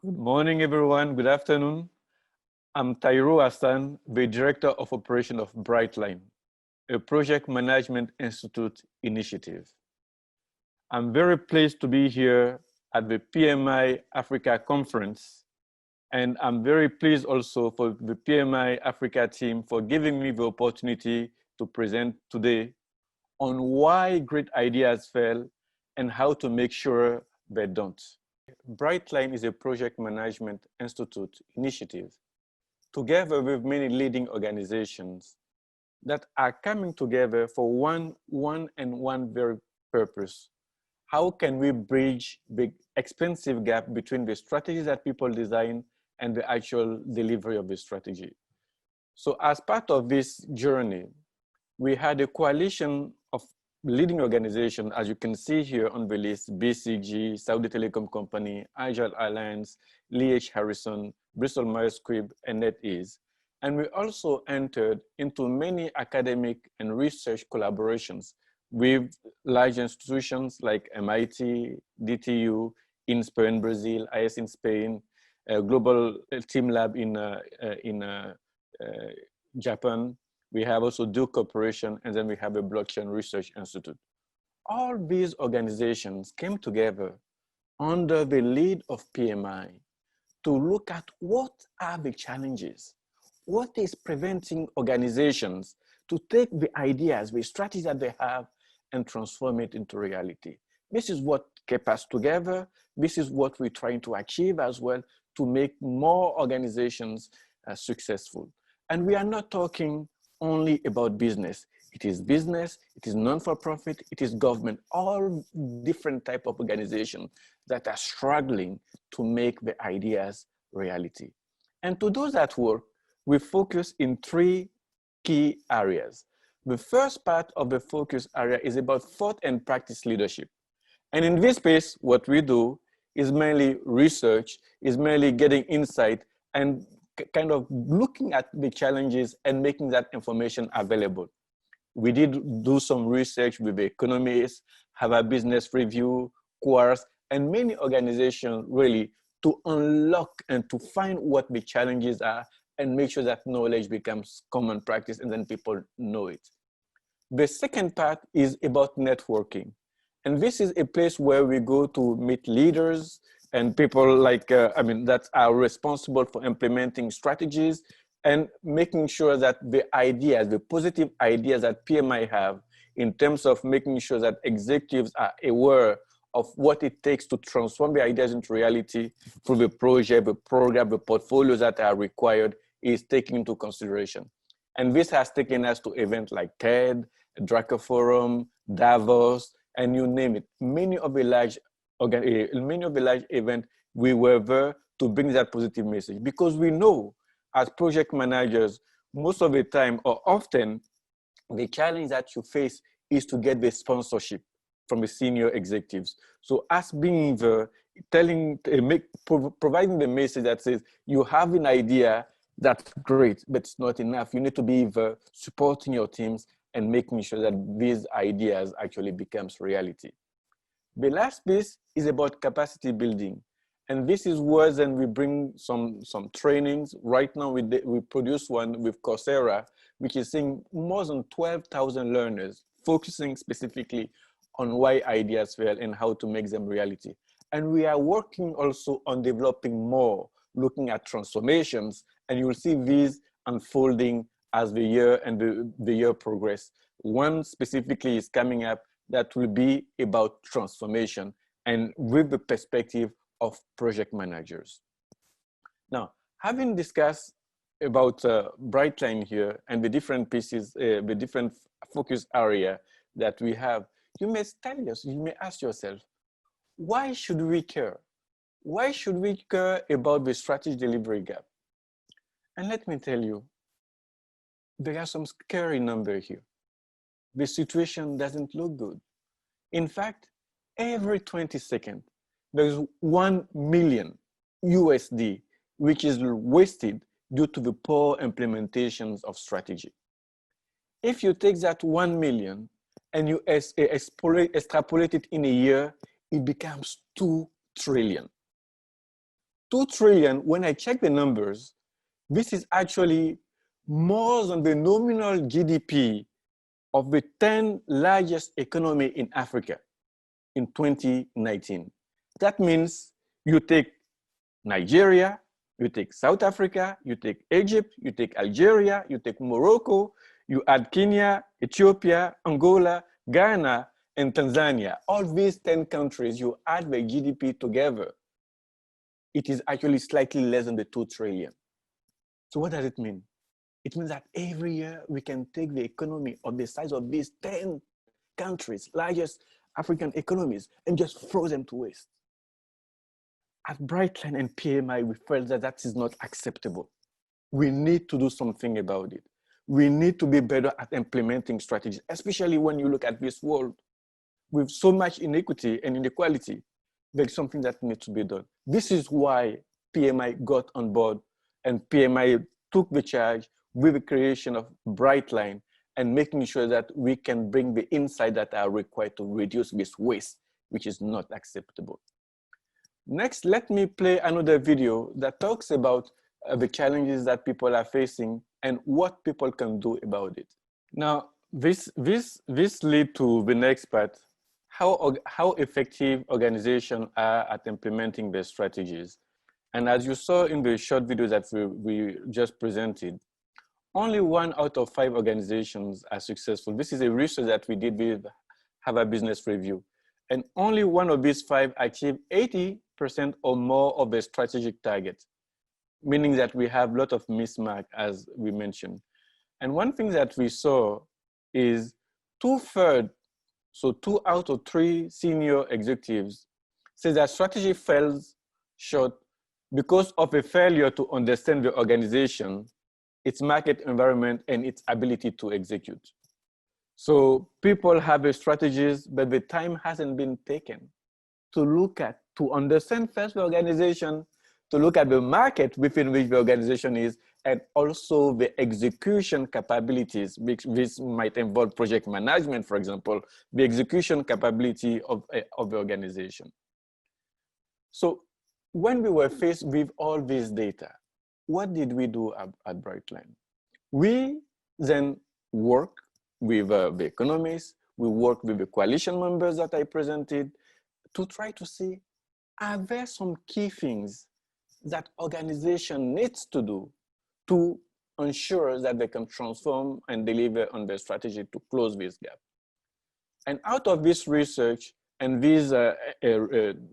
Good morning, everyone. Good afternoon. I'm Tahirou Assane, the Director of Operation of Brightline, a Project Management Institute initiative. I'm very pleased to be here at the PMI Africa Conference, and I'm very pleased also for the PMI Africa team for giving me the opportunity to present today on why great ideas fail and how to make sure they don't. Brightline is a project management institute initiative together with many leading organizations that are coming together for one very purpose. How can we bridge the expensive gap between the strategies that people design and the actual delivery of the strategy? So as part of this journey, we had a coalition of leading organizations, as you can see here on the list: BCG, Saudi Telecom Company, Agile Alliance, Lee H. Harrison, Bristol Myers Squibb, and NetEase. And we also entered into many academic and research collaborations with large institutions like MIT, DTU, INSPER in Brazil, IS in Spain, Global Team Lab in Japan. We have also Duke Corporation, and then we have a Blockchain Research Institute. All these organizations came together under the lead of PMI to look at what are the challenges, what is preventing organizations to take the ideas, the strategies that they have, and transform it into reality. This is what kept us together. This is what we're trying to achieve as well to make more organizations successful. And we are not talking only about business. It is business, it is non-for-profit, it is government, all different type of organizations that are struggling to make the ideas reality. And to do that work, we focus in three key areas. The first part of the focus area is about thought and practice leadership. And in this space, what we do is mainly research, is mainly getting insight and kind of looking at the challenges and making that information available. We did do some research with economists, Harvard Business Review, Quartz, and many organizations really to unlock and to find what the challenges are and make sure that knowledge becomes common practice and then people know it. The second part is about networking. And this is a place where we go to meet leaders and people like, that are responsible for implementing strategies and making sure that the ideas, the positive ideas that PMI have in terms of making sure that executives are aware of what it takes to transform the ideas into reality through the project, the program, the portfolios that are required is taken into consideration. And this has taken us to events like TED, Drucker Forum, Davos, and you name it. Many of the large events, we were there to bring that positive message because we know as project managers, most of the time or often, the challenge that you face is to get the sponsorship from the senior executives. So us being there, providing the message that says, you have an idea, that's great, but it's not enough. You need to be there supporting your teams and making sure that these ideas actually becomes reality. The last piece is about capacity building. And this is where then we bring some trainings. Right now we produce one with Coursera, which is seeing more than 12,000 learners focusing specifically on why ideas fail and how to make them reality. And we are working also on developing more, looking at transformations, and you will see these unfolding as the year and the year progress. One specifically is coming up that will be about transformation and with the perspective of project managers. Now, having discussed about Brightline here and the different pieces, the different focus area that we have, you may ask yourself, why should we care? Why should we care about the strategy delivery gap? And let me tell you, there are some scary numbers here. The situation doesn't look good. In fact, every 20 seconds, there's 1 million USD, which is wasted due to the poor implementations of strategy. If you take that 1 million and you extrapolate it in a year, it becomes 2 trillion. 2 trillion, when I check the numbers, this is actually more than the nominal GDP of the 10 largest economy in Africa in 2019. That means you take Nigeria, you take South Africa, you take Egypt, you take Algeria, you take Morocco, you add Kenya, Ethiopia, Angola, Ghana, and Tanzania. All these 10 countries, you add the GDP together, it is actually slightly less than the 2 trillion. So what does it mean? It means that every year we can take the economy of the size of these 10 countries, largest African economies, and just throw them to waste. At Brightline and PMI, we felt that that is not acceptable. We need to do something about it. We need to be better at implementing strategies, especially when you look at this world with so much inequity and inequality. There's something that needs to be done. This is why PMI got on board, and PMI took the charge with the creation of Brightline and making sure that we can bring the insights that are required to reduce this waste, which is not acceptable. Next, let me play another video that talks about the challenges that people are facing and what people can do about it. Now, this leads to the next part, how effective organizations are at implementing their strategies. And as you saw in the short video that we just presented, only 1 out of 5 organizations are successful. This is a research that we did with Harvard Business Review. And only 1 of these 5 achieved 80% or more of the strategic targets, meaning that we have a lot of mismatch, as we mentioned. And one thing that we saw is 2/3, so 2 out of 3 senior executives say that strategy falls short because of a failure to understand the organization, its market environment, and its ability to execute. So people have the strategies, but the time hasn't been taken to understand first the organization, to look at the market within which the organization is, and also the execution capabilities, which this might involve project management, for example, the execution capability of the organization. So when we were faced with all this data, what did we do at Brightline? We then work with the economists, we work with the coalition members that I presented to try to see, are there some key things that organization needs to do to ensure that they can transform and deliver on their strategy to close this gap? And out of this research and these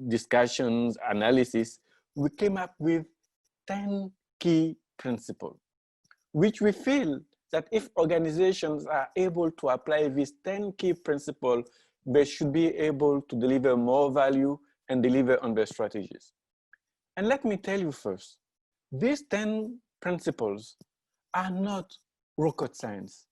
discussions, analysis, we came up with 10 key principles, which we feel that if organizations are able to apply these 10 key principles, they should be able to deliver more value and deliver on their strategies. And let me tell you first, these 10 principles are not rocket science.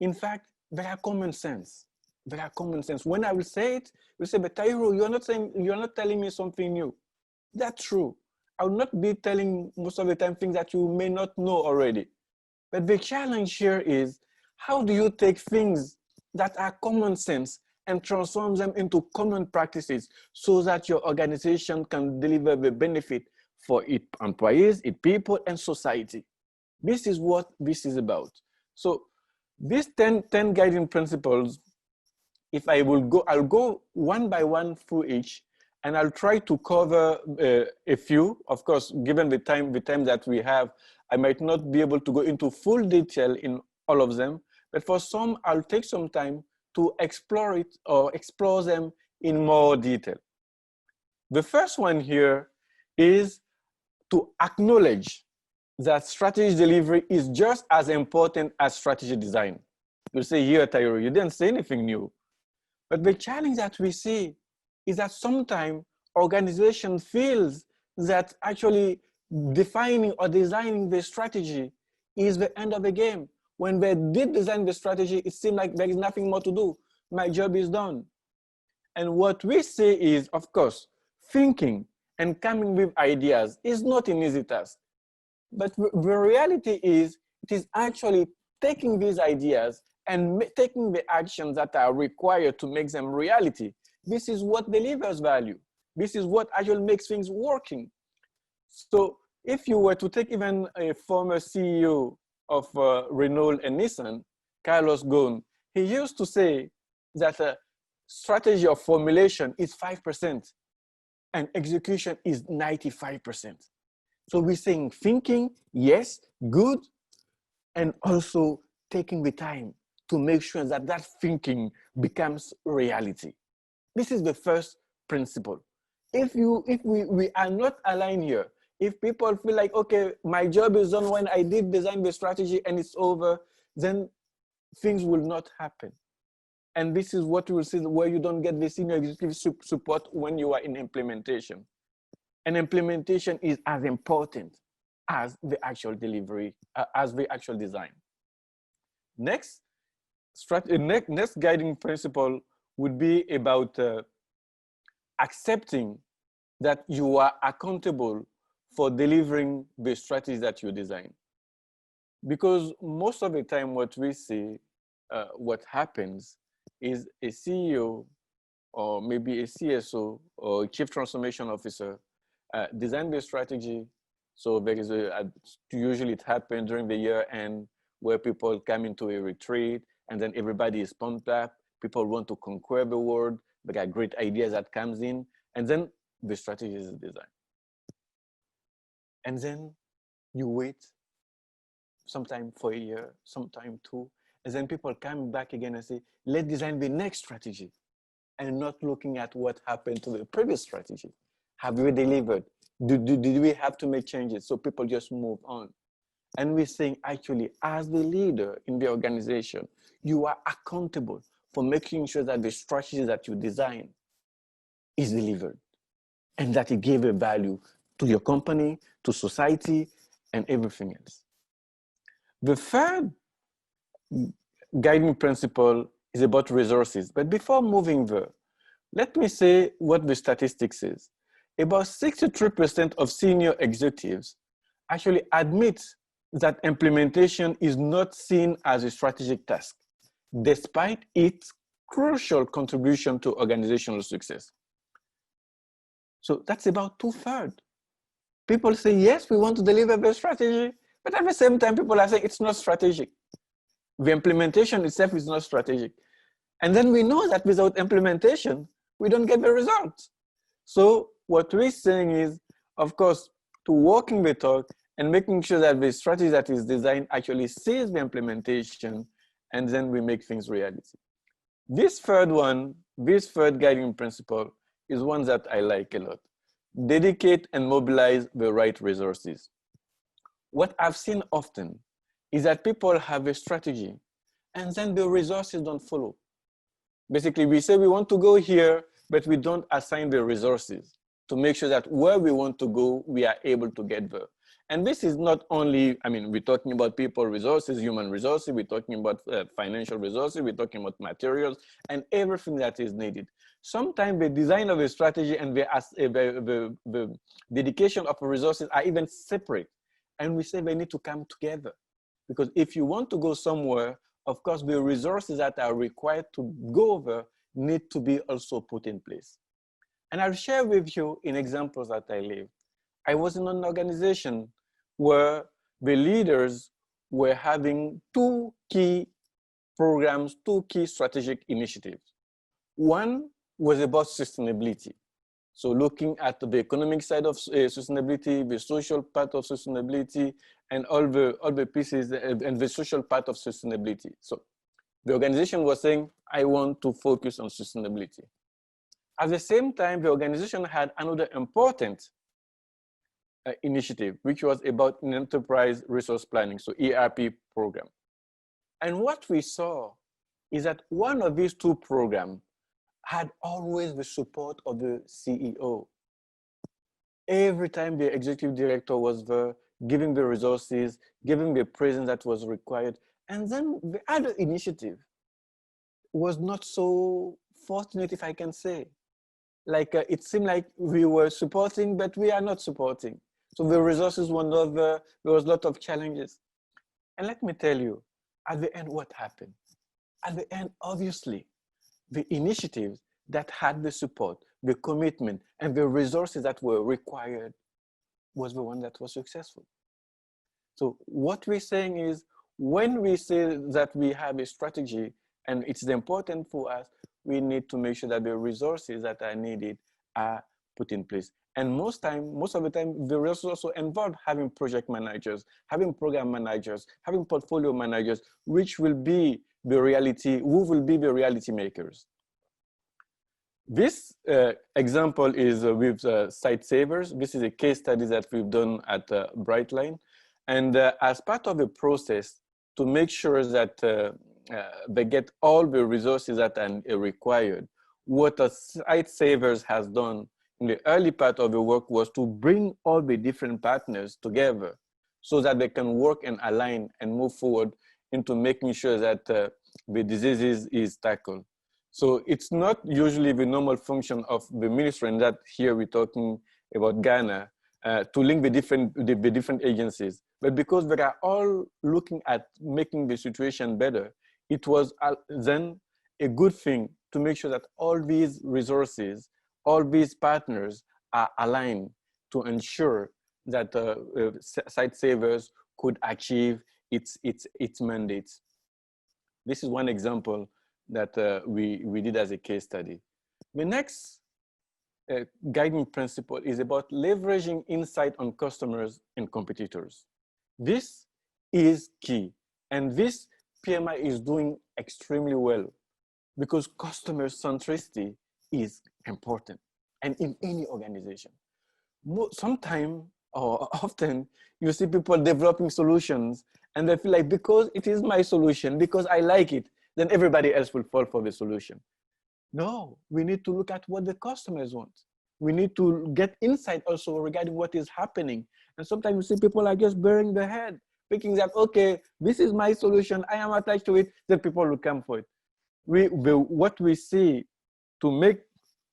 In fact, they are common sense. They are common sense. When I will say it, you say, but Tahirou, you're not telling me something new. That's true. I will not be telling most of the time things that you may not know already. But the challenge here is, how do you take things that are common sense and transform them into common practices so that your organization can deliver the benefit for its employees, its people, and society? This is what this is about. So these 10 guiding principles, if I will go, I'll go one by one through each, and I'll try to cover a few. Of course, given the time that we have, I might not be able to go into full detail in all of them, but for some, I'll take some time to explore it or explore them in more detail. The first one here is to acknowledge that strategy delivery is just as important as strategy design. You'll say, here, Tahirou, you didn't say anything new. But the challenge that we see is that sometimes organization feels that actually defining or designing the strategy is the end of the game. When they did design the strategy, it seemed like there is nothing more to do. My job is done. And what we say is, of course, thinking and coming with ideas is not an easy task. But the reality is, it is actually taking these ideas and taking the actions that are required to make them reality. This is what delivers value. This is what actually makes things working. So if you were to take even a former CEO of Renault and Nissan, Carlos Ghosn, he used to say that strategy of formulation is 5% and execution is 95%. So we're saying thinking, yes, good, and also taking the time to make sure that that thinking becomes reality. This is the first principle. If we are not aligned here, if people feel like, okay, my job is done when I did design the strategy and it's over, then things will not happen. And this is what we will see where you don't get the senior executive support when you are in implementation. And implementation is as important as the actual delivery, as the actual design. Next guiding principle would be about accepting that you are accountable for delivering the strategy that you design. Because most of the time what we see, what happens is a CEO or maybe a CSO or Chief Transformation Officer design the strategy. So there is usually it happens during the year end where people come into a retreat and then everybody is pumped up. People want to conquer the world. They got great ideas that comes in, and then the strategy is designed. And then you wait sometime for a year, sometime two, and then people come back again and say, let's design the next strategy, and not looking at what happened to the previous strategy. Have we delivered? Did we have to make changes? So people just move on. And we're saying, actually, as the leader in the organization, you are accountable for making sure that the strategy that you design is delivered and that it gave a value to your company, to society, and everything else. The third guiding principle is about resources. But before moving there, let me say what the statistics is. About 63% of senior executives actually admit that implementation is not seen as a strategic task, despite its crucial contribution to organizational success. So that's about 2/3. People say, yes, we want to deliver the strategy, but at the same time, people are saying it's not strategic. The implementation itself is not strategic. And then we know that without implementation, we don't get the results. So what we're saying is, of course, to walking the talk and making sure that the strategy that is designed actually sees the implementation, and then we make things reality. This third guiding principle is one that I like a lot. Dedicate and mobilize the right resources. What I've seen often is that people have a strategy and then the resources don't follow. Basically, we say we want to go here, but we don't assign the resources to make sure that where we want to go, we are able to get there. And this is not only, I mean, we're talking about people resources, human resources, we're talking about financial resources, we're talking about materials, and everything that is needed. Sometimes the design of a strategy and the dedication of resources are even separate. And we say they need to come together. Because if you want to go somewhere, of course, the resources that are required to go over need to be also put in place. And I'll share with you in examples that I live. I was in an organization where the leaders were having two key programs, two key strategic initiatives. One was about sustainability. So looking at the economic side of sustainability, the social part of sustainability, and all the pieces and the social part of sustainability. So the organization was saying, I want to focus on sustainability. At the same time, the organization had another important initiative, which was about an enterprise resource planning, so ERP program. And what we saw is that one of these two programs had always the support of the CEO. Every time the executive director was there, giving the resources, giving the presence that was required. And then the other initiative was not so fortunate, if I can say. Like it seemed like we were supporting, but we are not supporting. So the resources were not there. There was a lot of challenges. And let me tell you, at the end, what happened? At the end, obviously, the initiatives that had the support, the commitment, and the resources that were required was the one that was successful. So what we're saying is, when we say that we have a strategy and it's important for us, we need to make sure that the resources that are needed are put in place. And most of the time, the resources also involve having project managers, having program managers, having portfolio managers, which will be the reality, who will be the reality makers. This example is with site savers. This is a case study that we've done at Brightline. And as part of the process to make sure that they get all the resources that are required, what a site savers has done in the early part of the work was to bring all the different partners together so that they can work and align and move forward into making sure that the diseases is tackled. So it's not usually the normal function of the ministry, and that here we're talking about Ghana, to link the different agencies. But because they are all looking at making the situation better, it was then a good thing to make sure that all these resources, all these partners are aligned to ensure that site savers could achieve its mandates. This is one example that we did as a case study. The next guiding principle is about leveraging insight on customers and competitors. This is key, and this PMI is doing extremely well because customer centricity is important, and in any organization. Sometimes or often you see people developing solutions and they feel like, because it is my solution, because I like it, then everybody else will fall for the solution. No, we need to look at what the customers want. We need to get insight also regarding what is happening. And sometimes you see people are just burying their head, thinking that, okay, this is my solution, I am attached to it, then people will come for it. What we see to make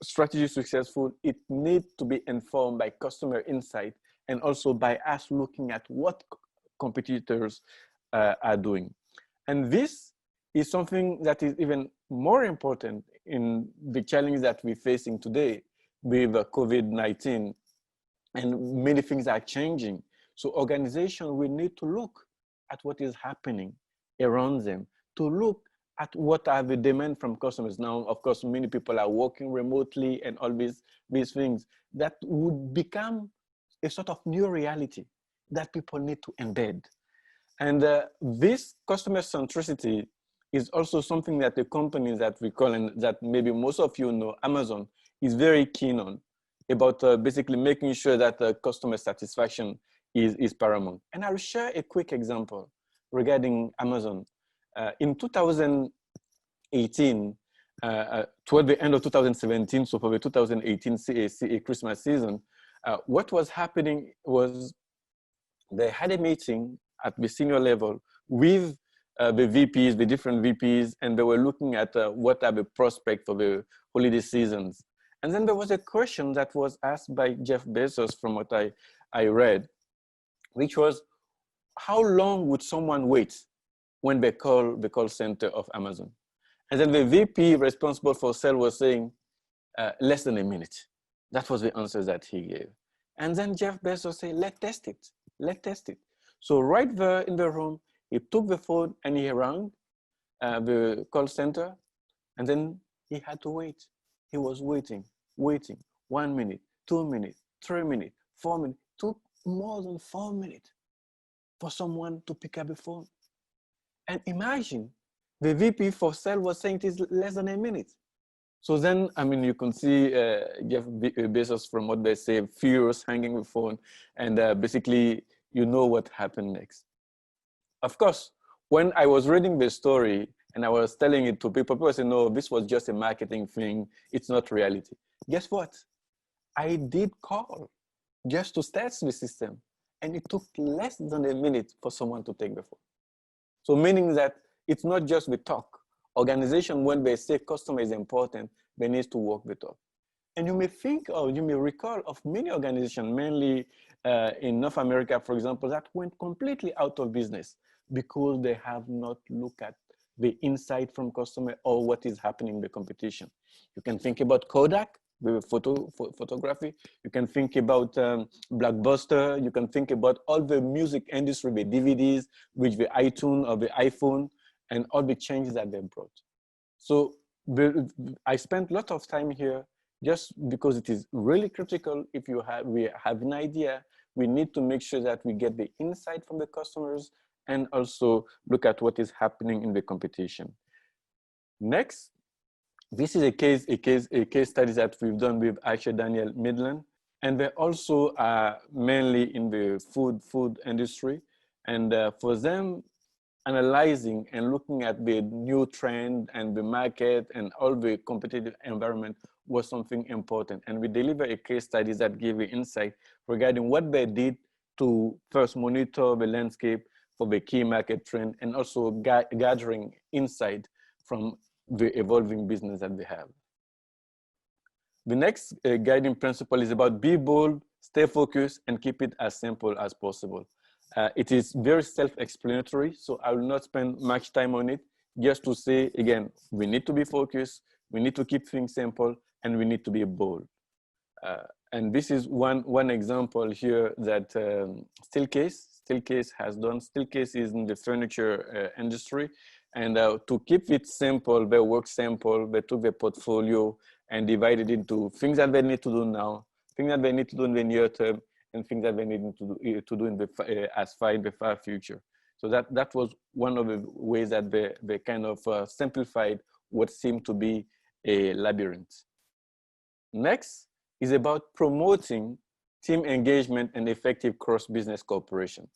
strategy successful, it needs to be informed by customer insight and also by us looking at what competitors are doing. And this is something that is even more important in the challenge that we're facing today with COVID-19, and many things are changing. So organizations will need to look at what is happening around them, to look at what are the demand from customers. Now, of course, many people are working remotely and all these things that would become a sort of new reality that people need to embed. And this customer centricity is also something that the company that we call, and that maybe most of you know, Amazon, is very keen on, about basically making sure that customer satisfaction is paramount. And I'll share a quick example regarding Amazon. In 2018, toward the end of 2017, so for the 2018 CACA Christmas season, what was happening was they had a meeting at the senior level with the VPs, the different VPs, and they were looking at what are the prospects for the holiday seasons. And then there was a question that was asked by Jeff Bezos, from what I read, which was, how long would someone wait when they call the call center of Amazon? And then the VP responsible for sales was saying, less than a minute. That was the answer that he gave. And then Jeff Bezos said, let's test it, let's test it. So right there in the room, he took the phone and he rang the call center, and then he had to wait. He was waiting, 1 minute, 2 minutes, 3 minutes, 4 minutes. It took more than 4 minutes for someone to pick up the phone. And imagine, the VP for sale was saying it is less than a minute. So then, I mean, you can see Jeff Bezos, from what they say, furious, hanging the phone, and basically, you know what happened next. Of course, when I was reading the story and I was telling it to people said, no, this was just a marketing thing. It's not reality. Guess what? I did call just to test the system, and it took less than a minute for someone to take the phone. So meaning that it's not just the talk. Organization, when they say customer is important, they need to walk the talk. And you may think, or you may recall of many organizations, mainly in North America, for example, that went completely out of business because they have not looked at the insight from customer or what is happening in the competition. You can think about Kodak. with photography. You can think about Blockbuster. You can think about all the music industry, the DVDs, with the iTunes or the iPhone, and all the changes that they brought. So I spent a lot of time here just because it is really critical. If we have an idea, we need to make sure that we get the insight from the customers and also look at what is happening in the competition. Next, this is a case study that we've done with Aisha Daniel Midland, and they also are mainly in the food industry. And for them, analyzing and looking at the new trend and the market and all the competitive environment was something important. And we deliver a case study that gave insight regarding what they did to first monitor the landscape for the key market trend and also gathering insight from the evolving business that they have. The next guiding principle is about be bold, stay focused, and keep it as simple as possible. It is very self-explanatory, so I will not spend much time on it. Just to say, again, we need to be focused, we need to keep things simple, and we need to be bold. And this is one example here that Steelcase has done. Steelcase is in the furniture industry, and to keep it simple, they work simple. They took their portfolio and divided into things that they need to do now, things that they need to do in the near term, and things that they need to do in the far future. So that was one of the ways that they kind of simplified what seemed to be a labyrinth. Next is about promoting team engagement and effective cross-business cooperation.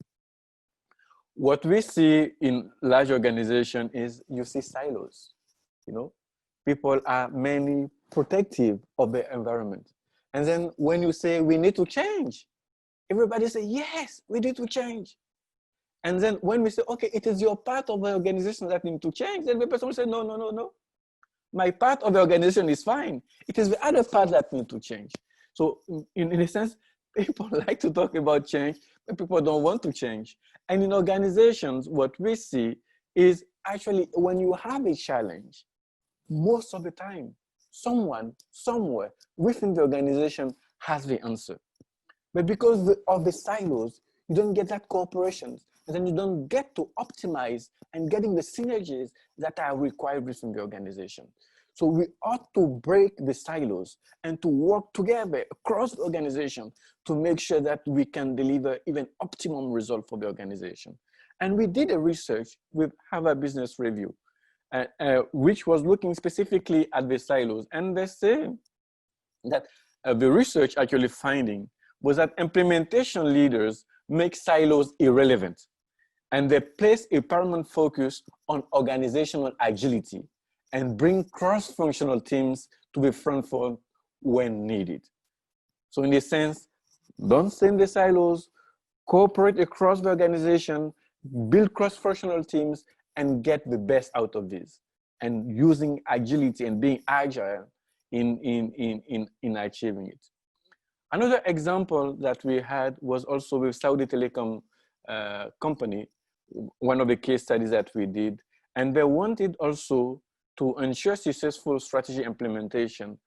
What we see in large organizations is you see silos. You know, people are mainly protective of the environment. And then when you say we need to change, everybody say, yes, we need to change. And then when we say, okay, it is your part of the organization that need to change, then the person will say, no, no, no, no. My part of the organization is fine. It is the other part that need to change. So in a sense, people like to talk about change, but people don't want to change. And in organizations, what we see is actually when you have a challenge, most of the time, someone, somewhere within the organization has the answer. But because of the silos, you don't get that cooperation, and then you don't get to optimize and getting the synergies that are required within the organization. So we ought to break the silos and to work together across the organization to make sure that we can deliver even optimum result for the organization. And we did a research with Harvard Business Review, which was looking specifically at the silos. And they say that the research actually finding was that implementation leaders make silos irrelevant, and they place a paramount focus on organizational agility and bring cross-functional teams to the front fold when needed. So in a sense, don't stay in the silos, cooperate across the organization, build cross-functional teams, and get the best out of this. And using agility and being agile in achieving it. Another example that we had was also with Saudi Telecom company, one of the case studies that we did. And they wanted also to ensure successful strategy implementation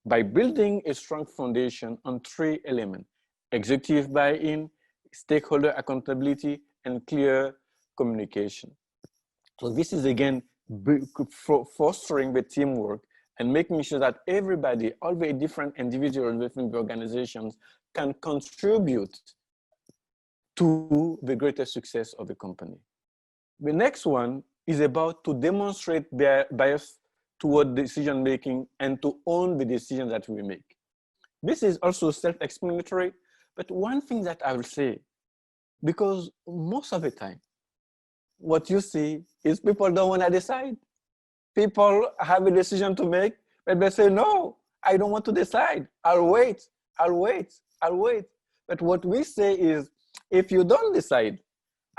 by building a strong foundation on 3 elements: executive buy-in, stakeholder accountability, and clear communication. So this is again fostering the teamwork and making sure that everybody, all the different individuals within the organizations, can contribute to the greater success of the company. The next one is about to demonstrate their bias toward decision-making and to own the decisions that we make. This is also self-explanatory, but one thing that I will say, because most of the time, what you see is people don't want to decide. People have a decision to make, but they say, no, I don't want to decide. I'll wait, I'll wait, I'll wait. But what we say is, if you don't decide,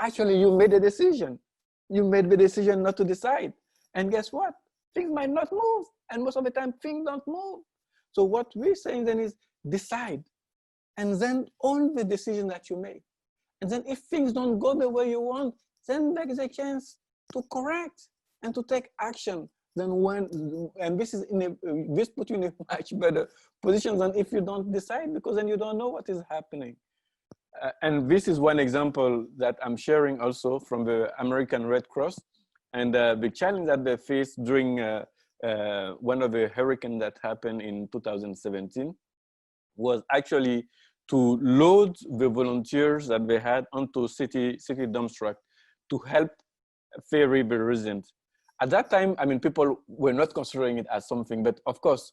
actually you made a decision. You made the decision not to decide. And guess what? Things might not move. And most of the time, things don't move. So what we're saying then is decide. And then own the decision that you make. And then if things don't go the way you want, then there's a chance to correct and to take action then and this is this puts you in a much better position than if you don't decide, because then you don't know what is happening. And this is one example that I'm sharing also from the American Red Cross, and the challenge that they faced during one of the hurricanes that happened in 2017 was actually to load the volunteers that they had onto city dump truck to help ferry the residents. At that time, I mean, people were not considering it as something, but of course,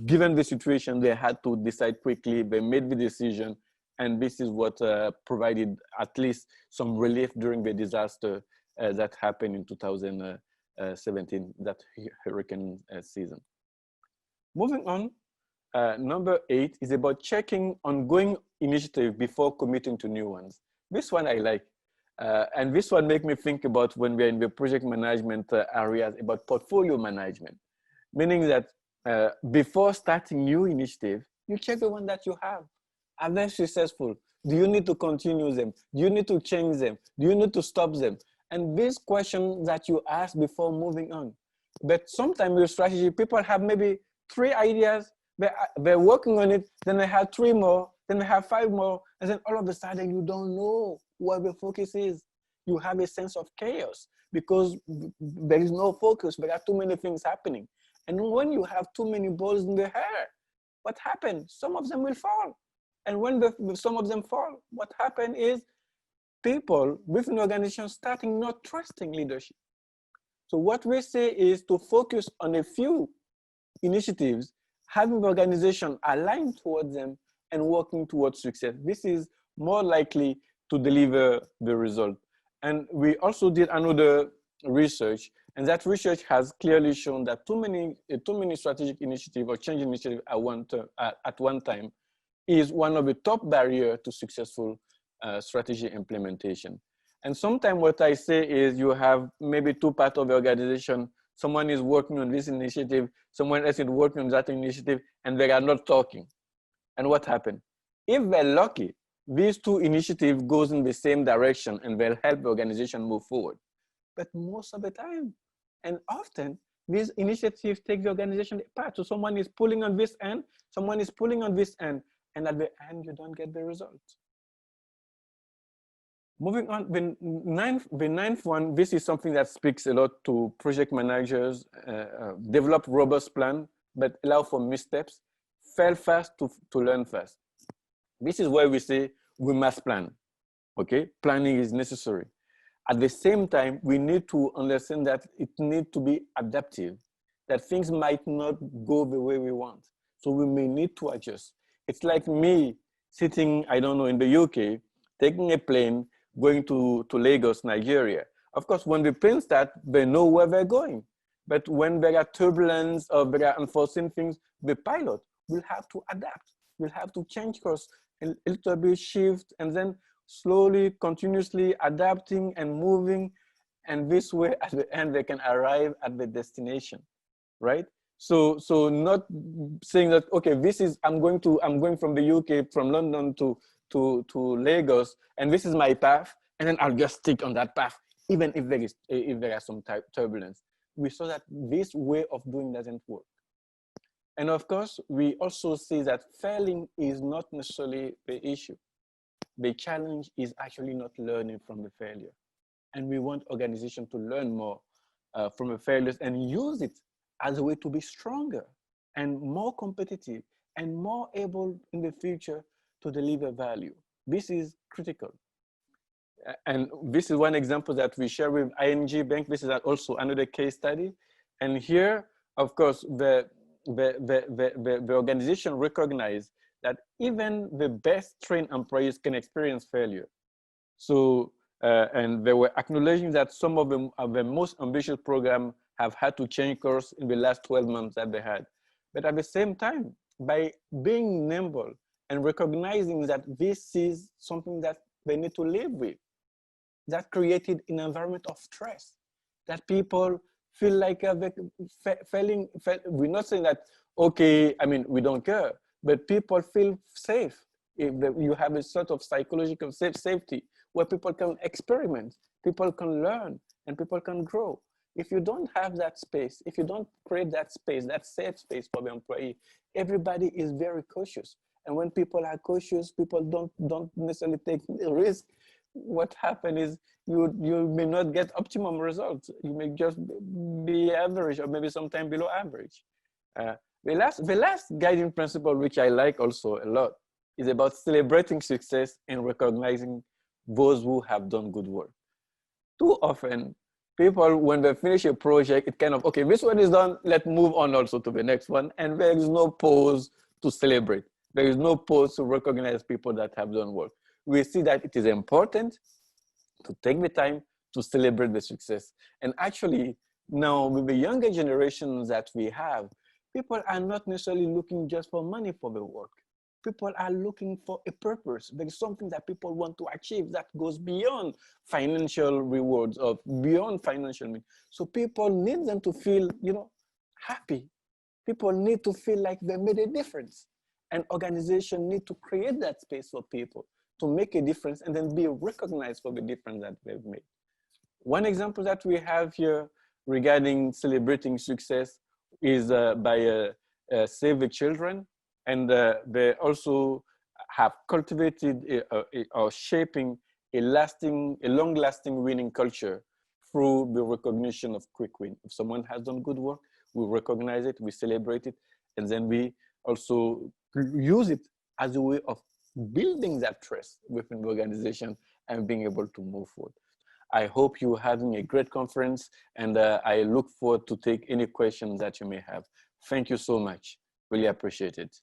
given the situation, they had to decide quickly. They made the decision, and this is what provided at least some relief during the disaster that happened in 2017, that hurricane season. Moving on, number 8 is about checking ongoing initiatives before committing to new ones. This one I like. And this one make me think about when we're in the project management areas about portfolio management, meaning that before starting new initiative, you check the one that you have. Are they successful? Do you need to continue them? Do you need to change them? Do you need to stop them? And these questions that you ask before moving on. But sometimes with strategy, people have maybe 3 ideas, they're working on it, then they have 3 more, then they have 5 more, and then all of a sudden you don't know what the focus is. You have a sense of chaos because there is no focus. There are too many things happening. And when you have too many balls in the air, what happens? Some of them will fall. And when some of them fall, what happens is people within the organization starting not trusting leadership. So what we say is to focus on a few initiatives, having the organization aligned towards them and working towards success. This is more likely to deliver the result. And we also did another research, and that research has clearly shown that too many strategic initiatives or change initiatives at one time is one of the top barriers to successful strategy implementation. And sometimes what I say is you have maybe 2 parts of the organization. Someone is working on this initiative, someone else is working on that initiative, and they are not talking. And what happened? If they're lucky, these 2 initiatives goes in the same direction and they'll help the organization move forward. But most of the time, and often, these initiatives take the organization apart. So someone is pulling on this end, someone is pulling on this end, and at the end, you don't get the result. Moving on, the ninth one, this is something that speaks a lot to project managers, develop robust plan, but allow for missteps, fail fast to learn fast. This is where we say we must plan, okay? Planning is necessary. At the same time, we need to understand that it needs to be adaptive, that things might not go the way we want. So we may need to adjust. It's like me sitting, I don't know, in the UK, taking a plane, going to Lagos, Nigeria. Of course, when the plane starts, they know where they're going. But when there are turbulence or there are unforeseen things, the pilot will have to adapt, will have to change course, a little bit shift, and then slowly, continuously adapting and moving. And this way, at the end, they can arrive at the destination, right? So not saying that, okay, this is, I'm going from the UK, from London to Lagos, and this is my path, and then I'll just stick on that path, even if there are some turbulence. We saw that this way of doing doesn't work. And of course, we also see that failing is not necessarily the issue. The challenge is actually not learning from the failure. And we want organizations to learn more from the failures and use it as a way to be stronger and more competitive and more able in the future to deliver value. This is critical. And this is one example that we share with ING Bank. This is also another case study. And here, of course, the organization recognized that even the best trained employees can experience failure. So, and they were acknowledging that some of the most ambitious programs have had to change course in the last 12 months that they had. But at the same time, by being nimble and recognizing that this is something that they need to live with, that created an environment of stress, that people feel like failing. We're not saying that, okay, I mean, we don't care, but people feel safe. If you have a sort of psychological safety where people can experiment, people can learn, and people can grow. If you don't have that space, if you don't create that space, that safe space for the employee, everybody is very cautious. And when people are cautious, people don't necessarily take risk. What happens is you may not get optimum results. You may just be average or maybe sometimes below average. The last guiding principle, which I like also a lot, is about celebrating success and recognizing those who have done good work. Too often, people, when they finish a project, it kind of, okay, this one is done, let's move on also to the next one. And there is no pause to celebrate. There is no pause to recognize people that have done work. We see that it is important to take the time to celebrate the success. And actually, now with the younger generations that we have, people are not necessarily looking just for money for the work. People are looking for a purpose. There's something that people want to achieve that goes beyond financial rewards or beyond financial means. So people need them to feel, happy. People need to feel like they made a difference. And organizations need to create that space for people to make a difference and then be recognized for the difference that they've made. One example that we have here regarding celebrating success is by Save the Children. And they also have cultivated or shaping a long-lasting winning culture through the recognition of quick win. If someone has done good work, we recognize it, we celebrate it, and then we also use it as a way of building that trust within the organization and being able to move forward. I hope you're having a great conference, and I look forward to take any questions that you may have. Thank you so much. Really appreciate it.